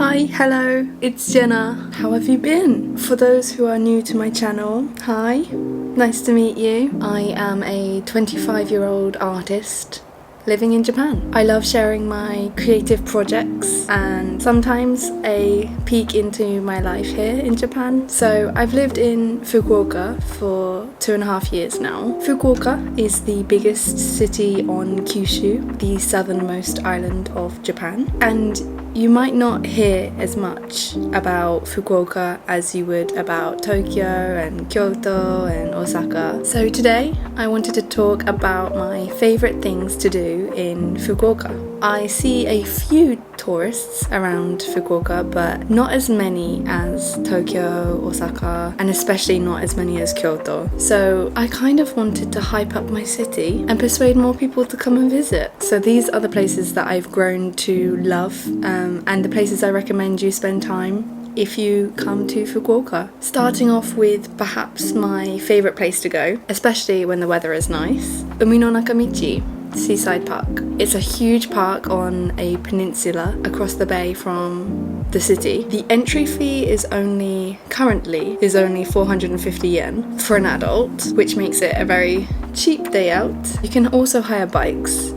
Hi, hello, it's Jenna. How have you been? For those who are new to my channel, hi, nice to meet you. I am a 25-year-old artist living in Japan. I love sharing my creative projects and sometimes a peek into my life here in Japan. So I've lived in Fukuoka for 2.5 years now. Fukuoka is the biggest city on Kyushu, the southernmost island of Japan. And you might not hear as much about Fukuoka as you would about Tokyo and Kyoto and Osaka. So today I wanted to talk about my favorite things to do in Fukuoka. I see a few tourists around Fukuoka, but not as many as Tokyo, Osaka, and especially not as many as Kyoto. So I kind of wanted to hype up my city and persuade more people to come and visit. So these are the places that I've grown to love, and the places I recommend you spend time if you come to Fukuoka. Starting off with perhaps my favourite place to go, especially when the weather is nice, Uminonakamichi Seaside Park. It's a huge park on a peninsula across the bay from the city. The entry fee is currently 450 yen for an adult, which makes it a very cheap day out. You can also hire bikes,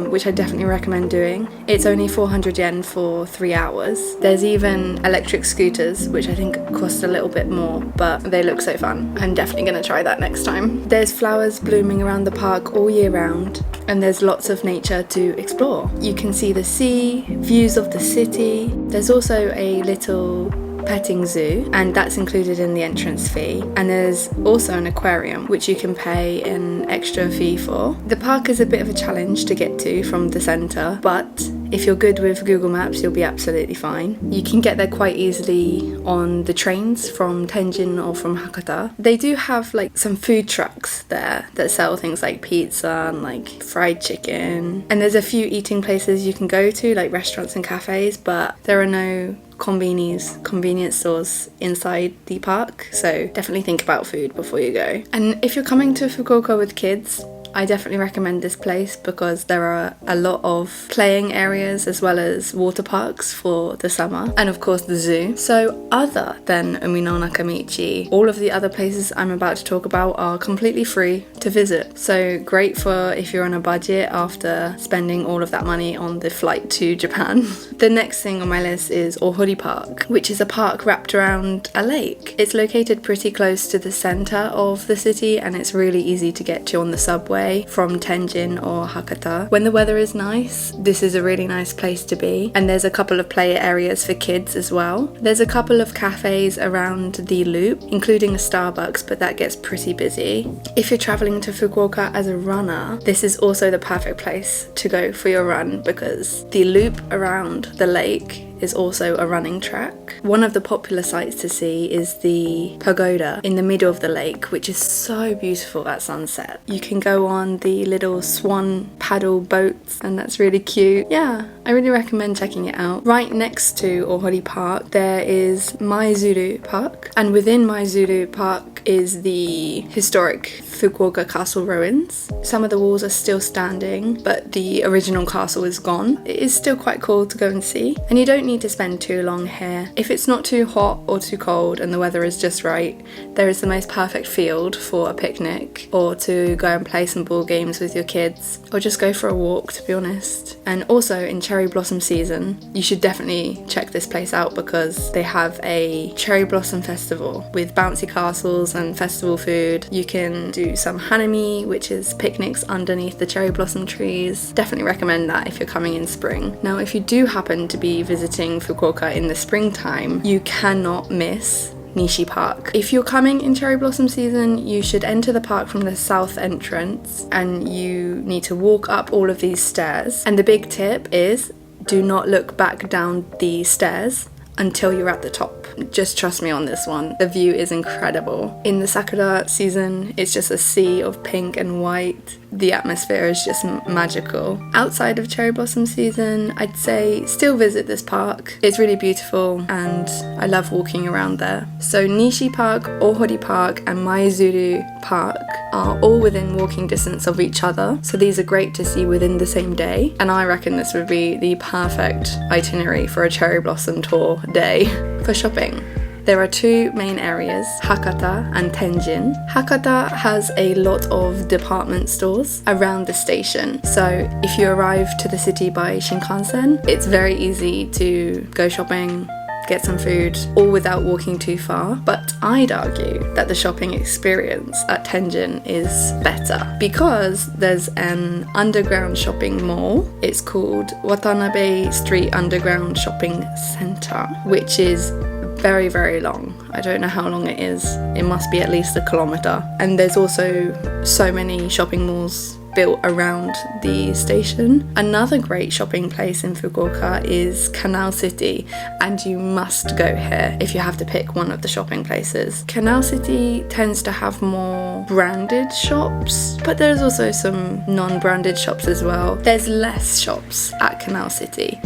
which I definitely recommend doing. It's only 400 yen for 3 hours. There's even electric scooters, which I think cost a little bit more, but they look so fun. I'm definitely going to try that next time. There's flowers blooming around the park all year round, and there's lots of nature to explore. You can see the sea, views of the city. There's also a little petting zoo, and that's included in the entrance fee, and there's also an aquarium which you can pay an extra fee for. The park is a bit of a challenge to get to from the centre, but if you're good with Google Maps you'll be absolutely fine. You can get there quite easily on the trains from Tenjin or from Hakata. They do have like some food trucks there that sell things like pizza and like fried chicken, and there's a few eating places you can go to, like restaurants and cafes, but there are no convenience stores inside the park, so definitely think about food before you go. And if you're coming to Fukuoka with kids, I definitely recommend this place because there are a lot of playing areas as well as water parks for the summer, and of course the zoo. So other than Uminonakamichi, all of the other places I'm about to talk about are completely free to visit. So great for if you're on a budget after spending all of that money on the flight to Japan. The next thing on my list is Ohori Park, which is a park wrapped around a lake. It's located pretty close to the center of the city, and it's really easy to get to on the subway from Tenjin or Hakata. When the weather is nice, this is a really nice place to be, and there's a couple of play areas for kids as well. There's a couple of cafes around the loop, including a Starbucks, but that gets pretty busy. If you're traveling to Fukuoka as a runner, this is also the perfect place to go for your run because the loop around the lake is also a running track. One of the popular sights to see is the pagoda in the middle of the lake, which is so beautiful at sunset. You can go on the little swan paddle boats, and that's really cute. Yeah, I really recommend checking it out. Right next to Ohori Park there is Maizuru Park, and within Maizuru Park is the historic Fukuoka castle ruins. Some of the walls are still standing, but the original castle is gone. It is still quite cool to go and see, and you don't need to spend too long here. If it's not too hot or too cold and the weather is just right, there is the most perfect field for a picnic, or to go and play some ball games with your kids, or just go for a walk, to be honest. And also in cherry blossom season, you should definitely check this place out because they have a cherry blossom festival with bouncy castles and festival food. You can do some hanami, which is picnics underneath the cherry blossom trees. Definitely recommend that if you're coming in spring. Now, if you do happen to be visiting Fukuoka in the springtime, you cannot miss Nishi Park. If you're coming in cherry blossom season, you should enter the park from the south entrance, and you need to walk up all of these stairs. And the big tip is do not look back down the stairs until you're at the top. Just trust me on this one. The view is incredible. In the sakura season, it's just a sea of pink and white. The atmosphere is just magical. Outside of cherry blossom season, I'd say still visit this park. It's really beautiful and I love walking around there. So Nishi Park, Ohori Park and Maizuru Park are all within walking distance of each other. So these are great to see within the same day. And I reckon this would be the perfect itinerary for a cherry blossom tour day. For shopping, there are two main areas, Hakata and Tenjin. Hakata has a lot of department stores around the station. So if you arrive to the city by Shinkansen, it's very easy to go shopping, get some food, all without walking too far. But I'd argue that the shopping experience at Tenjin is better because there's an underground shopping mall. It's called Watanabe Street Underground Shopping Center, which is very, very long. I don't know how long it is. It must be at least a kilometer. And there's also so many shopping malls built around the station. Another great shopping place in Fukuoka is Canal City, and you must go here if you have to pick one of the shopping places. Canal City tends to have more branded shops, but there's also some non-branded shops as well. There's less shops at Canal City,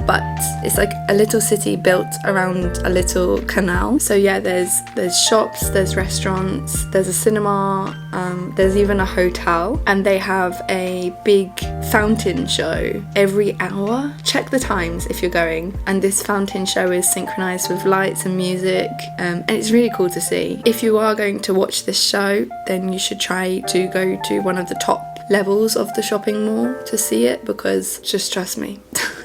but it's like a little city built around a little canal. So yeah, there's shops, there's restaurants, there's a cinema, there's even a hotel, and they have a big fountain show every hour. Check the times if you're going, and this fountain show is synchronized with lights and music, and it's really cool to see. If you are going to watch this show, then you should try to go to one of the top levels of the shopping mall to see it, because just trust me.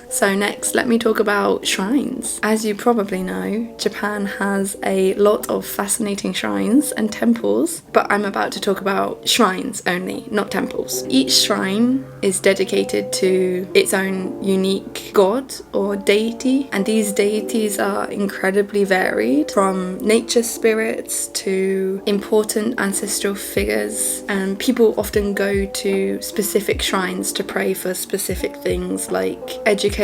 So next, let me talk about shrines. As you probably know, Japan has a lot of fascinating shrines and temples, but I'm about to talk about shrines only, not temples. Each shrine is dedicated to its own unique god or deity, and these deities are incredibly varied, from nature spirits to important ancestral figures, and people often go to specific shrines to pray for specific things like education,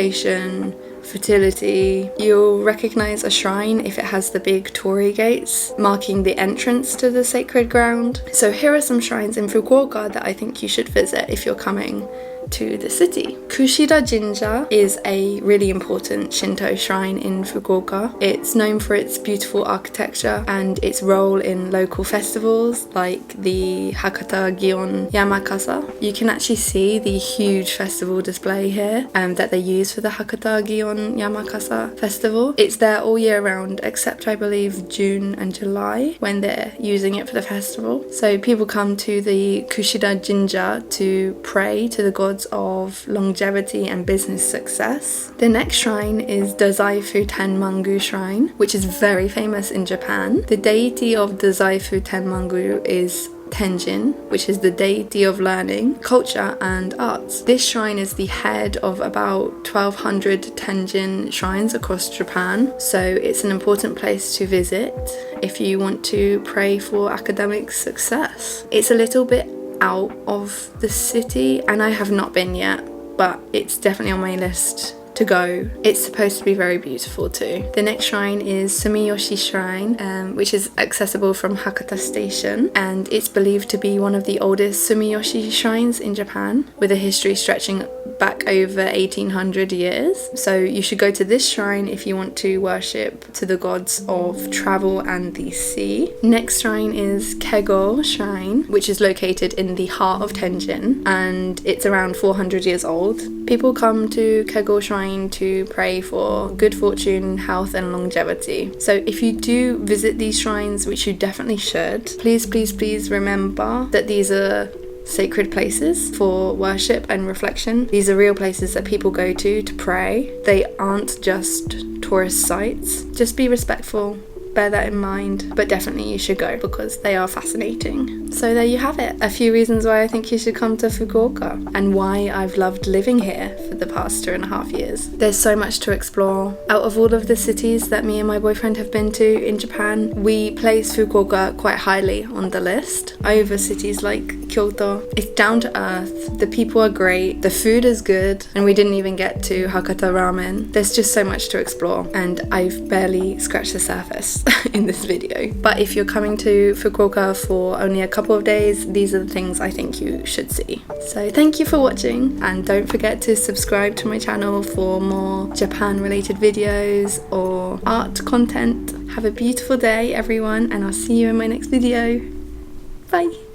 fertility. You'll recognize a shrine if it has the big torii gates marking the entrance to the sacred ground. So here are some shrines in Fukuoka that I think you should visit if you're coming to the city. Kushida Jinja is a really important Shinto shrine in Fukuoka. It's known for its beautiful architecture and its role in local festivals like the Hakata Gion Yamakasa. You can actually see the huge festival display here that they use for the Hakata Gion Yamakasa festival. It's there all year round except I believe June and July when they're using it for the festival. So people come to the Kushida Jinja to pray to the gods of longevity and business success. The next shrine is dazaifu tenmangu shrine, which is very famous in Japan. The deity of dazaifu tenmangu is Tenjin, which is the deity of learning, culture and arts. This shrine is the head of about 1200 Tenjin shrines across Japan, so it's an important place to visit if you want to pray for academic success. It's a little bit out of the city and I have not been yet, but it's definitely on my list to go. It's supposed to be very beautiful too. The next shrine is Sumiyoshi Shrine, which is accessible from Hakata Station, and it's believed to be one of the oldest Sumiyoshi shrines in Japan, with a history stretching back over 1800 years. So you should go to this shrine if you want to worship to the gods of travel and the sea. Next shrine is Kego Shrine, which is located in the heart of Tenjin, and it's around 400 years old. People come to Kego Shrine to pray for good fortune, health and longevity. So if you do visit these shrines, which you definitely should, please remember that these are sacred places for worship and reflection. These are real places that people go to pray. They aren't just tourist sites. Just be respectful bear that in mind, but definitely you should go because they are fascinating. So there you have it, a few reasons why I think you should come to Fukuoka and why I've loved living here for the past 2.5 years. There's so much to explore. Out of all of the cities that me and my boyfriend have been to in Japan, we place Fukuoka quite highly on the list over cities like Kyoto. It's down to earth, the people are great, the food is good, and we didn't even get to Hakata ramen. There's just so much to explore and I've barely scratched the surface in this video. But if you're coming to Fukuoka for only a couple of days, these are the things I think you should see. So thank you for watching, and don't forget to subscribe to my channel for more Japan related videos or art content. Have a beautiful day everyone, and I'll see you in my next video. Bye!